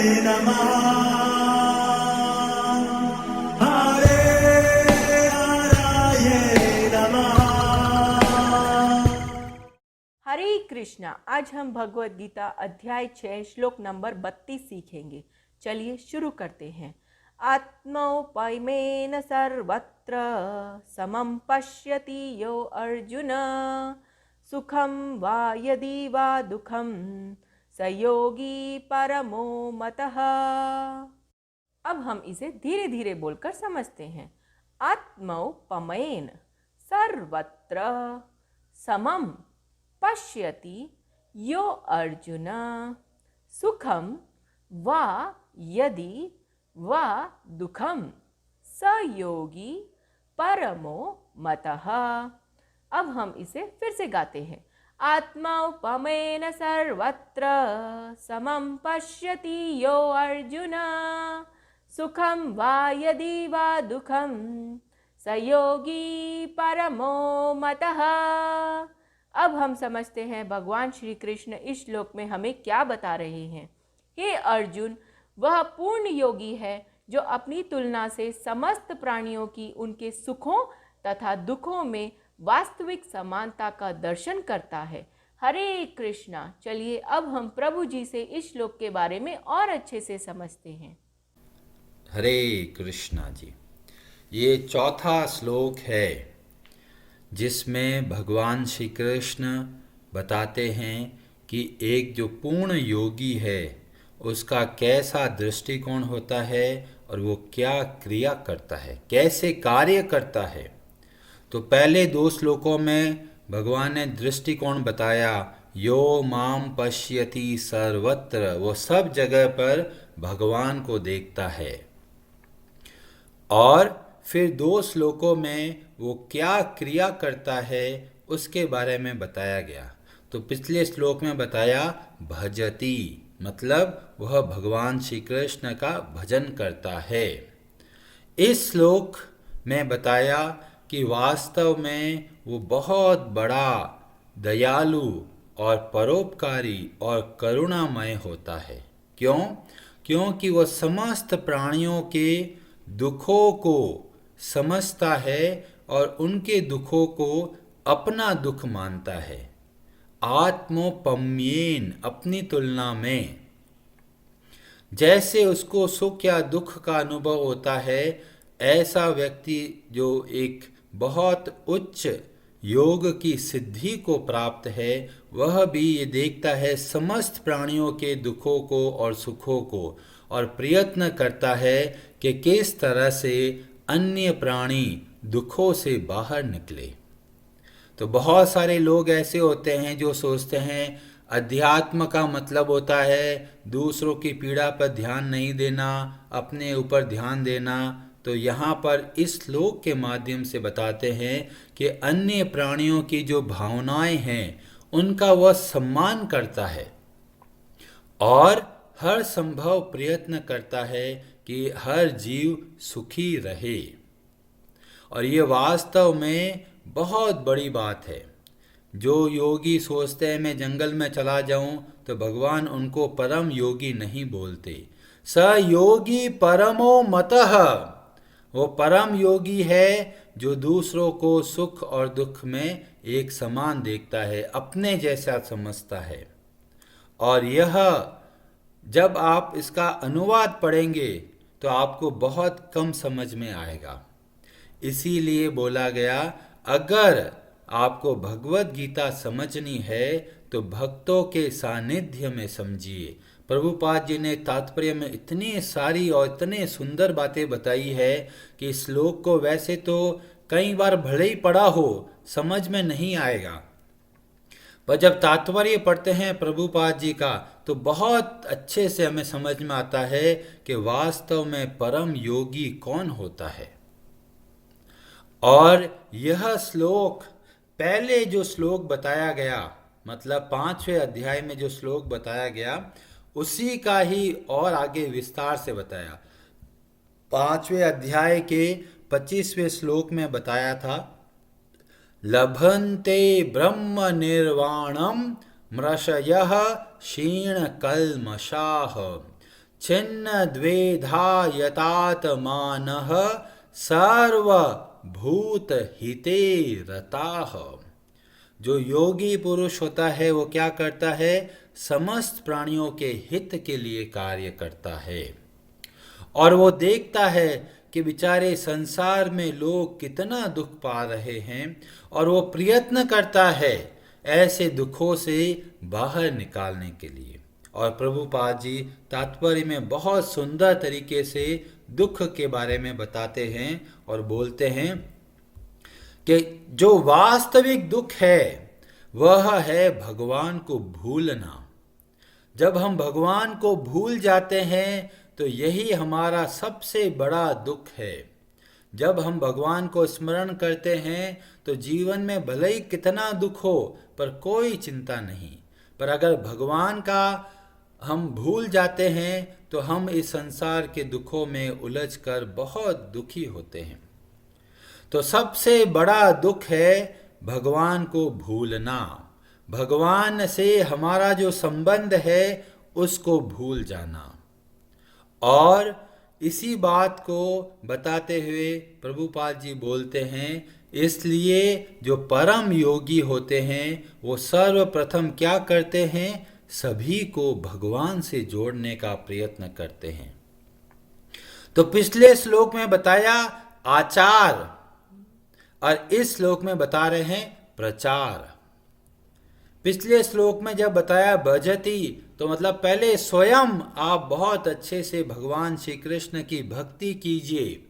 नमः हरे हराय नमः। हरे कृष्णा। आज हम भगवत गीता अध्याय 6 श्लोक नंबर 32 सीखेंगे। चलिए शुरू करते हैं। आत्मौपमेन सर्वत्र समं पश्यति यो अर्जुन सुखम वा यदि वा दुखम स योगी परमो मतः। अब हम इसे धीरे धीरे बोलकर समझते हैं। आत्मौपमेन सर्वत्र समम पश्यति यो अर्जुन सुखम वा यदि वा दुखम स योगी परमो मतः। अब हम इसे फिर से गाते हैं। आत्मौपमेन सर्वत्र समं पश्यति यो अर्जुन सुखम वा यदि वा दुखम स योगी परमो मतः। अब हम समझते हैं भगवान श्री कृष्ण इस श्लोक में हमें क्या बता रहे हैं। हे अर्जुन, वह पूर्ण योगी है जो अपनी तुलना से समस्त प्राणियों की उनके सुखों तथा दुखों में वास्तविक समानता का दर्शन करता है। हरे कृष्णा। चलिए अब हम प्रभु जी से इस श्लोक के बारे में और अच्छे से समझते हैं। हरे कृष्णा जी। ये चौथा श्लोक है जिसमें भगवान श्री कृष्ण बताते हैं कि एक जो पूर्ण योगी है उसका कैसा दृष्टिकोण होता है और वो क्या क्रिया करता है, कैसे कार्य करता है। तो पहले दो श्लोकों में भगवान ने दृष्टिकोण बताया। यो माम पश्यति सर्वत्र, वो सब जगह पर भगवान को देखता है। और फिर दो श्लोकों में वो क्या क्रिया करता है उसके बारे में बताया गया। तो पिछले श्लोक में बताया भजति, मतलब वह भगवान श्री कृष्ण का भजन करता है। इस श्लोक में बताया कि वास्तव में वो बहुत बड़ा दयालु और परोपकारी और करुणामय होता है। क्यों? क्योंकि वह समस्त प्राणियों के दुखों को समझता है और उनके दुखों को अपना दुख मानता है। आत्मोपम्येन, अपनी तुलना में। जैसे उसको सुख या दुख का अनुभव होता है, ऐसा व्यक्ति जो एक बहुत उच्च योग की सिद्धि को प्राप्त है, वह भी ये देखता है समस्त प्राणियों के दुखों को और सुखों को और प्रयत्न करता है कि किस तरह से अन्य प्राणी दुखों से बाहर निकले। तो बहुत सारे लोग ऐसे होते हैं जो सोचते हैं अध्यात्म का मतलब होता है दूसरों की पीड़ा पर ध्यान नहीं देना, अपने ऊपर ध्यान देना। तो यहाँ पर इस श्लोक के माध्यम से बताते हैं कि अन्य प्राणियों की जो भावनाएं हैं उनका वह सम्मान करता है और हर संभव प्रयत्न करता है कि हर जीव सुखी रहे। और ये वास्तव में बहुत बड़ी बात है। जो योगी सोचते हैं मैं जंगल में चला जाऊं, तो भगवान उनको परम योगी नहीं बोलते। स योगी परमो मतः, वो परम योगी है जो दूसरों को सुख और दुख में एक समान देखता है, अपने जैसा समझता है। और यह जब आप इसका अनुवाद पढ़ेंगे तो आपको बहुत कम समझ में आएगा। इसीलिए बोला गया अगर आपको भगवत गीता समझनी है तो भक्तों के सानिध्य में समझिए। प्रभुपाद जी ने तात्पर्य में इतनी सारी और इतने सुंदर बातें बताई है कि श्लोक को वैसे तो कई बार भले ही पढ़ा हो समझ में नहीं आएगा, पर जब तात्पर्य पढ़ते हैं प्रभुपाद जी का तो बहुत अच्छे से हमें समझ में आता है कि वास्तव में परम योगी कौन होता है। और यह श्लोक पहले जो श्लोक बताया गया, मतलब 5वें अध्याय में जो श्लोक बताया गया उसी का ही और आगे विस्तार से बताया। 5वें अध्याय के 25वें श्लोक में बताया था लभन्ते ब्रह्म निर्वाणम मृषयः क्षीण कल्मषाः छिन्न द्वेधा यतात्मानः सर्वभूत हिते रताः। जो योगी पुरुष होता है वो क्या करता है? समस्त प्राणियों के हित के लिए कार्य करता है और वो देखता है कि बेचारे संसार में लोग कितना दुख पा रहे हैं और वो प्रयत्न करता है ऐसे दुखों से बाहर निकालने के लिए। और प्रभुपाद जी तात्पर्य में बहुत सुंदर तरीके से दुख के बारे में बताते हैं और बोलते हैं कि जो वास्तविक दुख है वह है भगवान को भूलना। जब हम भगवान को भूल जाते हैं तो यही हमारा सबसे बड़ा दुख है। जब हम भगवान को स्मरण करते हैं तो जीवन में भले ही कितना दुख हो पर कोई चिंता नहीं, पर अगर भगवान का हम भूल जाते हैं तो हम इस संसार के दुखों में उलझकर बहुत दुखी होते हैं। तो सबसे बड़ा दुख है भगवान को भूलना, भगवान से हमारा जो संबंध है उसको भूल जाना। और इसी बात को बताते हुए प्रभुपाद जी बोलते हैं, इसलिए जो परम योगी होते हैं वो सर्वप्रथम क्या करते हैं? सभी को भगवान से जोड़ने का प्रयत्न करते हैं। तो पिछले श्लोक में बताया आचार और इस श्लोक में बता रहे हैं प्रचार। पिछले श्लोक में जब बताया भजती तो मतलब पहले स्वयं आप बहुत अच्छे से भगवान श्री कृष्ण की भक्ति कीजिए,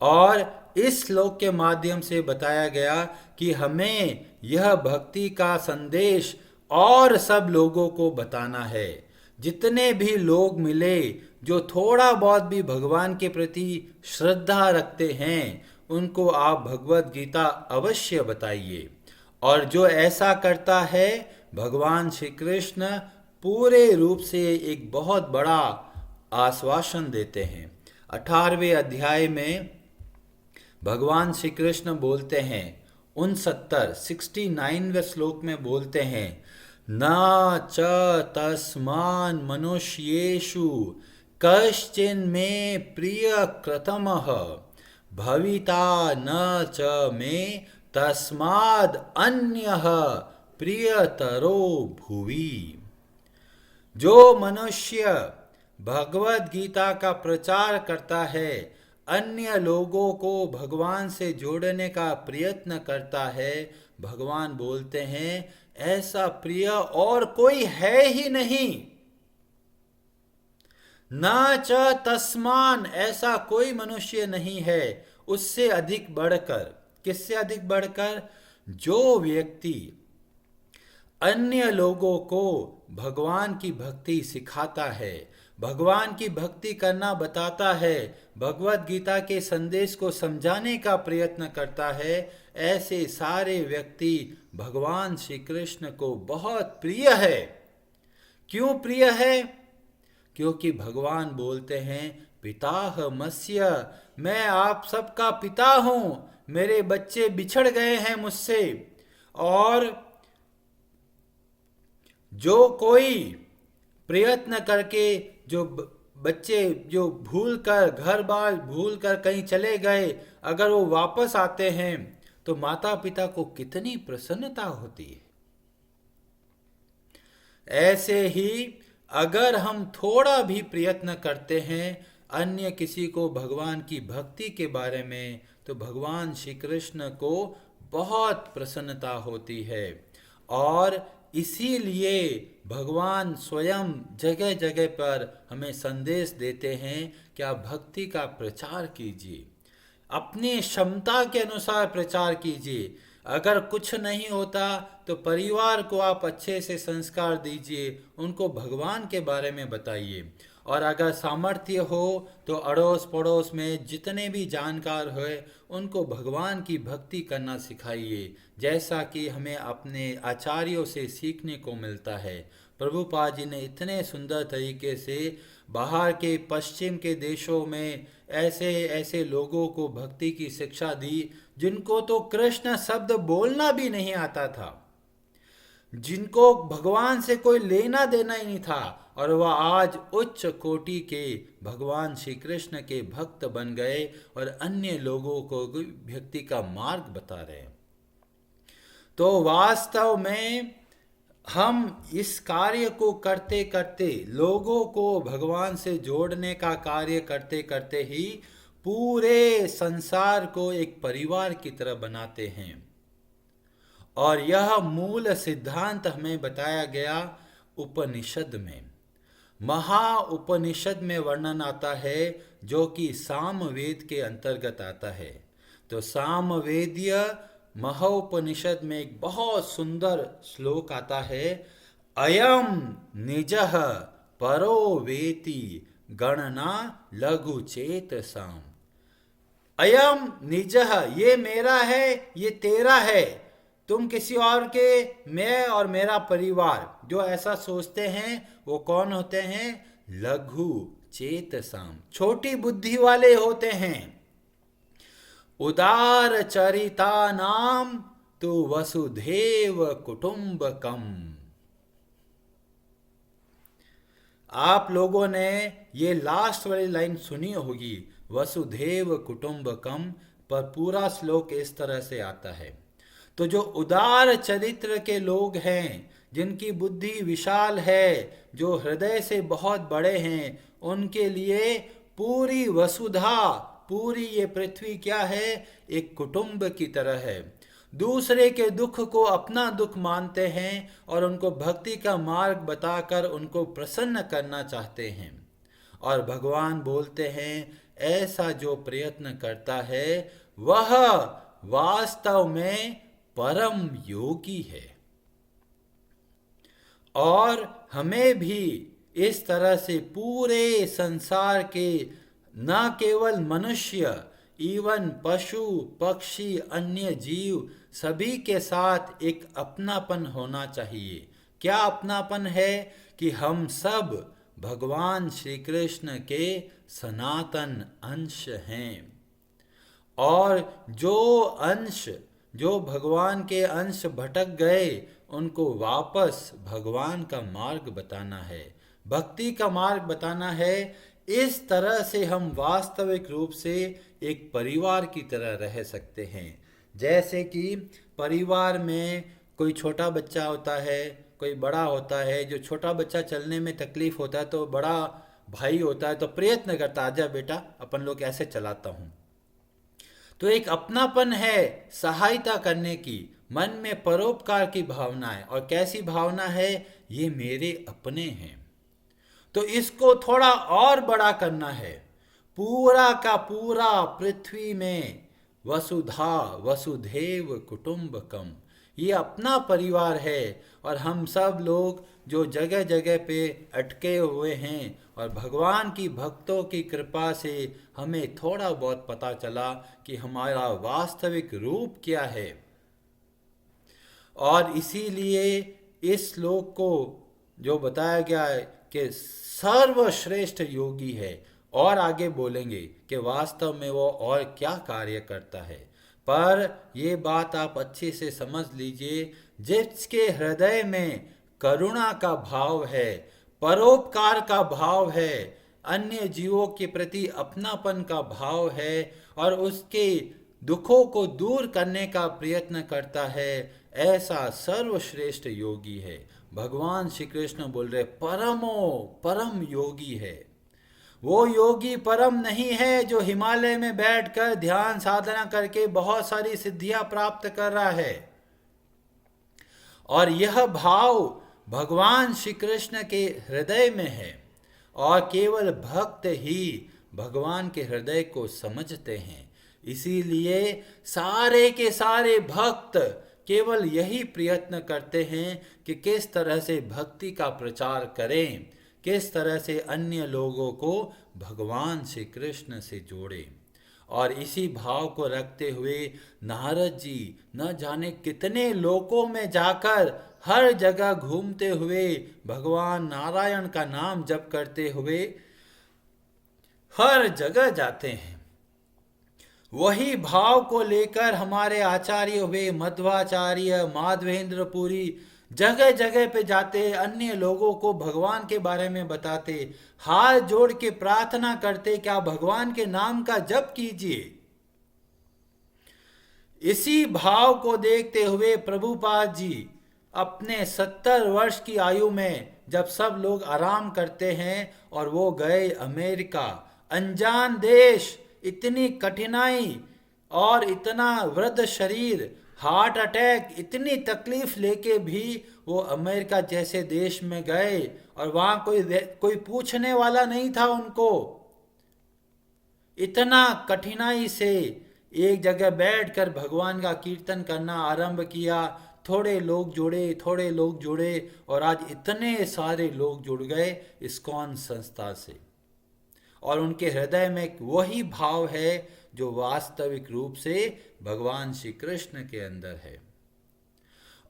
और इस श्लोक के माध्यम से बताया गया कि हमें यह भक्ति का संदेश और सब लोगों को बताना है। जितने भी लोग मिले जो थोड़ा बहुत भी भगवान के प्रति श्रद्धा रखते हैं उनको आप भगवत गीता अवश्य बताइए, और जो ऐसा करता है भगवान श्री कृष्ण पूरे रूप से एक बहुत बड़ा आश्वासन देते हैं। 18वें अध्याय में भगवान श्री कृष्ण बोलते हैं 69वें श्लोक में बोलते हैं, न च तस्मान् मनुष्येषु कश्चिन् मे प्रिय कृतमः भविता न च मे तस्माद् अन्यः प्रियतरो भुवि। जो मनुष्य भगवत गीता का प्रचार करता है, अन्य लोगों को भगवान से जोड़ने का प्रयत्न करता है, भगवान बोलते हैं ऐसा प्रिय और कोई है ही नहीं। न च तस्मान, ऐसा कोई मनुष्य नहीं है उससे अधिक बढ़कर। किससे अधिक बढ़कर? जो व्यक्ति अन्य लोगों को भगवान की भक्ति सिखाता है, भगवान की भक्ति करना बताता है, भगवत गीता के संदेश को समझाने का प्रयत्न करता है, ऐसे सारे व्यक्ति भगवान श्री कृष्ण को बहुत प्रिय है। क्यों प्रिय है? क्योंकि भगवान बोलते हैं पिताहमस्य, मैं आप सबका पिता हूं, मेरे बच्चे बिछड़ गए हैं मुझसे, और जो कोई प्रयत्न करके जो बच्चे जो भूल कर घर बार भूल कर कहीं चले गए, अगर वो वापस आते हैं तो माता पिता को कितनी प्रसन्नता होती है। ऐसे ही अगर हम थोड़ा भी प्रयत्न करते हैं अन्य किसी को भगवान की भक्ति के बारे में, तो भगवान श्री कृष्ण को बहुत प्रसन्नता होती है। और इसीलिए भगवान स्वयं जगह जगह पर हमें संदेश देते हैं कि आप भक्ति का प्रचार कीजिए, अपनी क्षमता के अनुसार प्रचार कीजिए। अगर कुछ नहीं होता तो परिवार को आप अच्छे से संस्कार दीजिए, उनको भगवान के बारे में बताइए, और अगर सामर्थ्य हो तो अड़ोस पड़ोस में जितने भी जानकार हुए उनको भगवान की भक्ति करना सिखाइए, जैसा कि हमें अपने आचार्यों से सीखने को मिलता है। प्रभुपाद जी ने इतने सुंदर तरीके से बाहर के पश्चिम के देशों में ऐसे ऐसे लोगों को भक्ति की शिक्षा दी जिनको तो कृष्ण शब्द बोलना भी नहीं आता था, जिनको भगवान से कोई लेना देना ही नहीं था, और वह आज उच्च कोटि के भगवान श्री कृष्ण के भक्त बन गए और अन्य लोगों को भी भक्ति का मार्ग बता रहे हैं। तो वास्तव में हम इस कार्य को करते करते, लोगों को भगवान से जोड़ने का कार्य करते करते ही पूरे संसार को एक परिवार की तरह बनाते हैं। और यह मूल सिद्धांत हमें बताया गया उपनिषद में। महा उपनिषद में वर्णन आता है, जो कि सामवेद के अंतर्गत आता है। तो सामवेदीय महोपनिषद में एक बहुत सुंदर श्लोक आता है, अयम निजः परो वेति गणना लघु चेतसाम। अयम निजः, ये मेरा है, ये तेरा है, तुम किसी और के, मैं और मेरा परिवार, जो ऐसा सोचते हैं वो कौन होते हैं? लघु चेतसाम, छोटी बुद्धि वाले होते हैं। उदार चरिता नाम तु वसुधैव कुटुंबकम। आप लोगों ने ये लास्ट वाली लाइन सुनी होगी, वसुधैव कुटुंबकम, पर पूरा श्लोक इस तरह से आता है। तो जो उदार चरित्र के लोग हैं, जिनकी बुद्धि विशाल है, जो हृदय से बहुत बड़े हैं, उनके लिए पूरी वसुधा, पूरी ये पृथ्वी क्या है? एक कुटुंब की तरह है। दूसरे के दुख को अपना दुख मानते हैं और उनको भक्ति का मार्ग बताकर उनको प्रसन्न करना चाहते हैं। और भगवान बोलते हैं, ऐसा जो प्रयत्न करता है वह वास्तव में परम योगी है। और हमें भी इस तरह से पूरे संसार के, न केवल मनुष्य, इवन पशु पक्षी अन्य जीव, सभी के साथ एक अपनापन होना चाहिए। क्या अपनापन है? कि हम सब भगवान श्री कृष्ण के सनातन अंश हैं। और जो भगवान के अंश भटक गए, उनको वापस भगवान का मार्ग बताना है, भक्ति का मार्ग बताना है। इस तरह से हम वास्तविक रूप से एक परिवार की तरह रह सकते हैं। जैसे कि परिवार में कोई छोटा बच्चा होता है, कोई बड़ा होता है। जो छोटा बच्चा चलने में तकलीफ होता है तो बड़ा भाई होता है तो प्रयत्न करता है, आजा बेटा अपन लोग ऐसे चलाता हूँ। तो एक अपनापन है, सहायता करने की, मन में परोपकार की भावना है। और कैसी भावना है? ये मेरे अपने हैं। तो इसको थोड़ा और बड़ा करना है। पूरा का पूरा पृथ्वी में वसुधा वसुधैव कुटुंबकम, ये अपना परिवार है। और हम सब लोग जो जगह जगह पे अटके हुए हैं, और भगवान की भक्तों की कृपा से हमें थोड़ा बहुत पता चला कि हमारा वास्तविक रूप क्या है। और इसीलिए इस श्लोक को जो बताया गया है कि सर्वश्रेष्ठ योगी है, और आगे बोलेंगे कि वास्तव में वो और क्या कार्य करता है। पर ये बात आप अच्छे से समझ लीजिए, जिसके हृदय में करुणा का भाव है, परोपकार का भाव है, अन्य जीवों के प्रति अपनापन का भाव है, और उसके दुखों को दूर करने का प्रयत्न करता है, ऐसा सर्वश्रेष्ठ योगी है। भगवान श्री कृष्ण बोल रहे परम योगी है। वो योगी परम नहीं है जो हिमालय में बैठकर ध्यान साधना करके बहुत सारी सिद्धियां प्राप्त कर रहा है। और यह भाव भगवान श्री कृष्ण के हृदय में है, और केवल भक्त ही भगवान के हृदय को समझते हैं। इसीलिए सारे के सारे भक्त केवल यही प्रयत्न करते हैं कि किस तरह से भक्ति का प्रचार करें, किस तरह से अन्य लोगों को भगवान श्री कृष्ण से जोड़ें। और इसी भाव को रखते हुए नारद जी न जाने कितने लोकों में जाकर हर जगह घूमते हुए भगवान नारायण का नाम जप करते हुए हर जगह जाते हैं। वही भाव को लेकर हमारे आचार्य हुए मध्वाचार्य, माधवेंद्र पुरी, जगह जगह पे जाते, अन्य लोगों को भगवान के बारे में बताते, हाथ जोड़ के प्रार्थना करते कि आप भगवान के नाम का जप कीजिए। इसी भाव को देखते हुए प्रभुपाद जी अपने 70 वर्ष की आयु में, जब सब लोग आराम करते हैं और वो गए अमेरिका, अनजान देश, इतनी कठिनाई और इतना वृद्ध शरीर, हार्ट अटैक, इतनी तकलीफ लेके भी वो अमेरिका जैसे देश में गए और वहाँ कोई पूछने वाला नहीं था उनको। इतना कठिनाई से एक जगह बैठकर भगवान का कीर्तन करना आरंभ किया। थोड़े लोग जुड़े और आज इतने सारे लोग जुड़ गए इस्कॉन संस्था से। और उनके हृदय में वही भाव है जो वास्तविक रूप से भगवान श्री कृष्ण के अंदर है।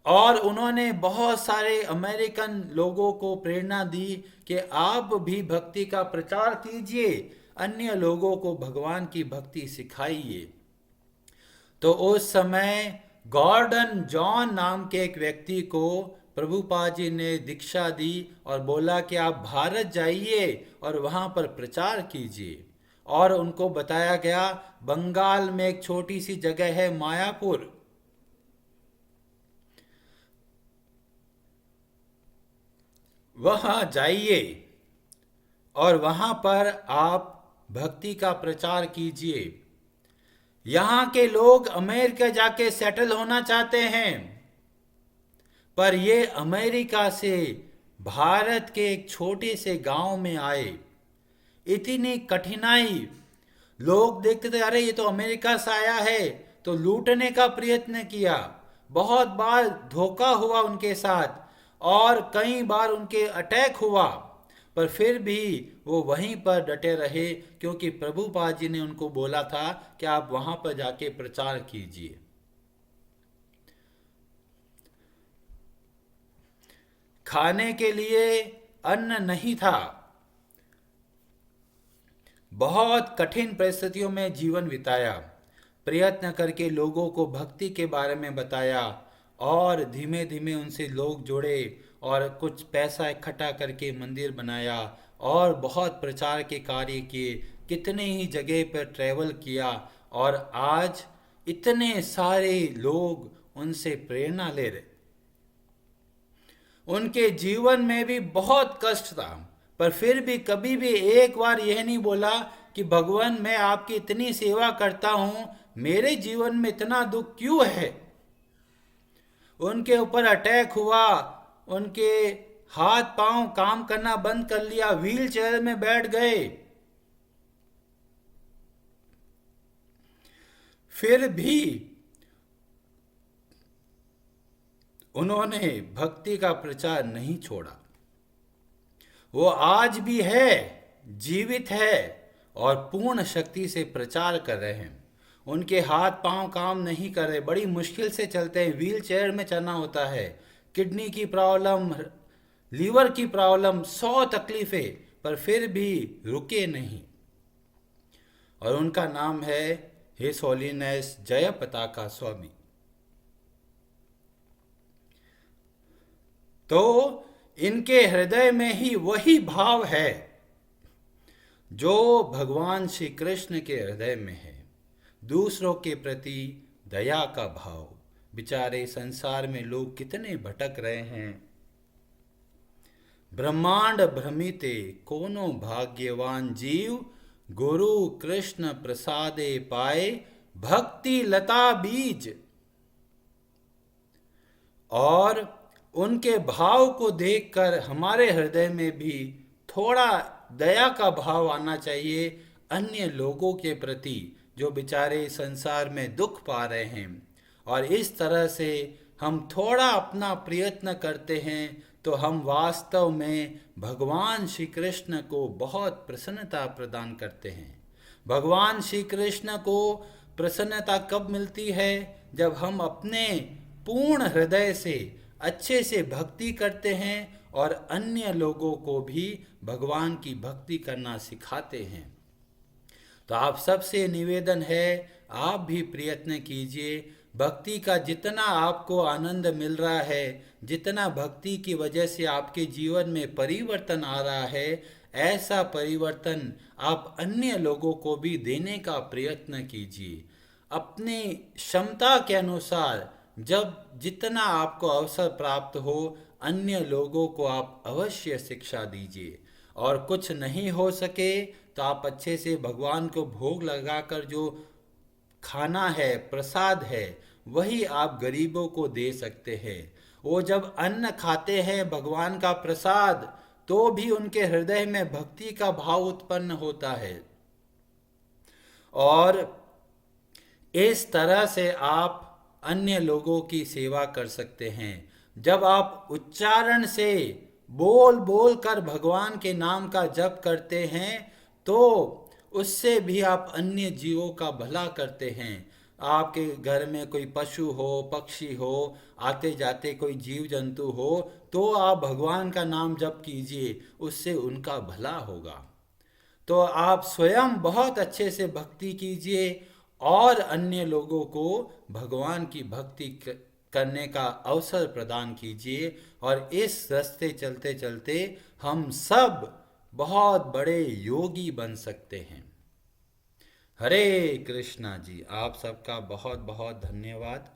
और उन्होंने बहुत सारे अमेरिकन लोगों को प्रेरणा दी कि आप भी भक्ति का प्रचार कीजिए, अन्य लोगों को भगवान की भक्ति सिखाइए। तो उस समय गॉर्डन जॉन नाम के एक व्यक्ति को प्रभुपाद जी ने दीक्षा दी और बोला कि आप भारत जाइए और वहाँ पर प्रचार कीजिए। और उनको बताया गया बंगाल में एक छोटी सी जगह है मायापुर, वहाँ जाइए और वहाँ पर आप भक्ति का प्रचार कीजिए। यहाँ के लोग अमेरिका जाके सेटल होना चाहते हैं, पर ये अमेरिका से भारत के एक छोटे से गांव में आए। इतनी कठिनाई, लोग देखते थे अरे ये तो अमेरिका से आया है, तो लूटने का प्रयत्न किया। बहुत बार धोखा हुआ उनके साथ और कई बार उनके अटैक हुआ, पर फिर भी वो वहीं पर डटे रहे, क्योंकि प्रभुपाद जी ने उनको बोला था कि आप वहां पर जाके प्रचार कीजिए। खाने के लिए अन्न नहीं था, बहुत कठिन परिस्थितियों में जीवन बिताया, प्रयत्न करके लोगों को भक्ति के बारे में बताया और धीमे धीमे उनसे लोग जुड़े और कुछ पैसा इकट्ठा करके मंदिर बनाया और बहुत प्रचार के कार्य किए, कितने ही जगह पर ट्रैवल किया और आज इतने सारे लोग उनसे प्रेरणा ले रहे। उनके जीवन में भी बहुत कष्ट था, पर फिर भी कभी भी एक बार यह नहीं बोला कि भगवान मैं आपकी इतनी सेवा करता हूं, मेरे जीवन में इतना दुख क्यों है। उनके ऊपर अटैक हुआ, उनके हाथ पांव काम करना बंद कर लिया, व्हील चेयर में बैठ गए, फिर भी उन्होंने भक्ति का प्रचार नहीं छोड़ा। वो आज भी है, जीवित है और पूर्ण शक्ति से प्रचार कर रहे हैं। उनके हाथ पांव काम नहीं कर रहे, बड़ी मुश्किल से चलते हैं, व्हील चेयर में चलना होता है, किडनी की प्रॉब्लम, लीवर की प्रॉब्लम, 100 तकलीफें, पर फिर भी रुके नहीं। और उनका नाम है हिज होलीनेस जय पताका स्वामी। तो इनके हृदय में ही वही भाव है जो भगवान श्री कृष्ण के हृदय में है, दूसरों के प्रति दया का भाव। बेचारे संसार में लोग कितने भटक रहे हैं, ब्रह्मांड भ्रमिते कोनो भाग्यवान जीव, गुरु कृष्ण प्रसादे पाए भक्ति लता बीज। और उनके भाव को देखकर हमारे हृदय में भी थोड़ा दया का भाव आना चाहिए अन्य लोगों के प्रति जो बेचारे संसार में दुख पा रहे हैं। और इस तरह से हम थोड़ा अपना प्रयत्न करते हैं तो हम वास्तव में भगवान श्री कृष्ण को बहुत प्रसन्नता प्रदान करते हैं। भगवान श्री कृष्ण को प्रसन्नता कब मिलती है? जब हम अपने पूर्ण हृदय से अच्छे से भक्ति करते हैं और अन्य लोगों को भी भगवान की भक्ति करना सिखाते हैं। तो आप सबसे निवेदन है, आप भी प्रयत्न कीजिए, भक्ति का जितना आपको आनंद मिल रहा है, जितना भक्ति की वजह से आपके जीवन में परिवर्तन आ रहा है, ऐसा परिवर्तन आप अन्य लोगों को भी देने का प्रयत्न कीजिए। अपनी क्षमता के अनुसार जब जितना आपको अवसर प्राप्त हो, अन्य लोगों को आप अवश्य शिक्षा दीजिए। और कुछ नहीं हो सके तो आप अच्छे से भगवान को भोग लगाकर जो खाना है, प्रसाद है, वही आप गरीबों को दे सकते हैं। वो जब अन्न खाते हैं भगवान का प्रसाद, तो भी उनके हृदय में भक्ति का भाव उत्पन्न होता है। और इस तरह से आप अन्य लोगों की सेवा कर सकते हैं। जब आप उच्चारण से बोल बोल कर भगवान के नाम का जप करते हैं, तो उससे भी आप अन्य जीवों का भला करते हैं। आपके घर में कोई पशु हो, पक्षी हो, आते जाते कोई जीव जंतु हो, तो आप भगवान का नाम जप कीजिए, उससे उनका भला होगा। तो आप स्वयं बहुत अच्छे से भक्ति कीजिए और अन्य लोगों को भगवान की भक्ति करने का अवसर प्रदान कीजिए। और इस रास्ते चलते चलते हम सब बहुत बड़े योगी बन सकते हैं। हरे कृष्णा जी, आप सबका बहुत बहुत धन्यवाद।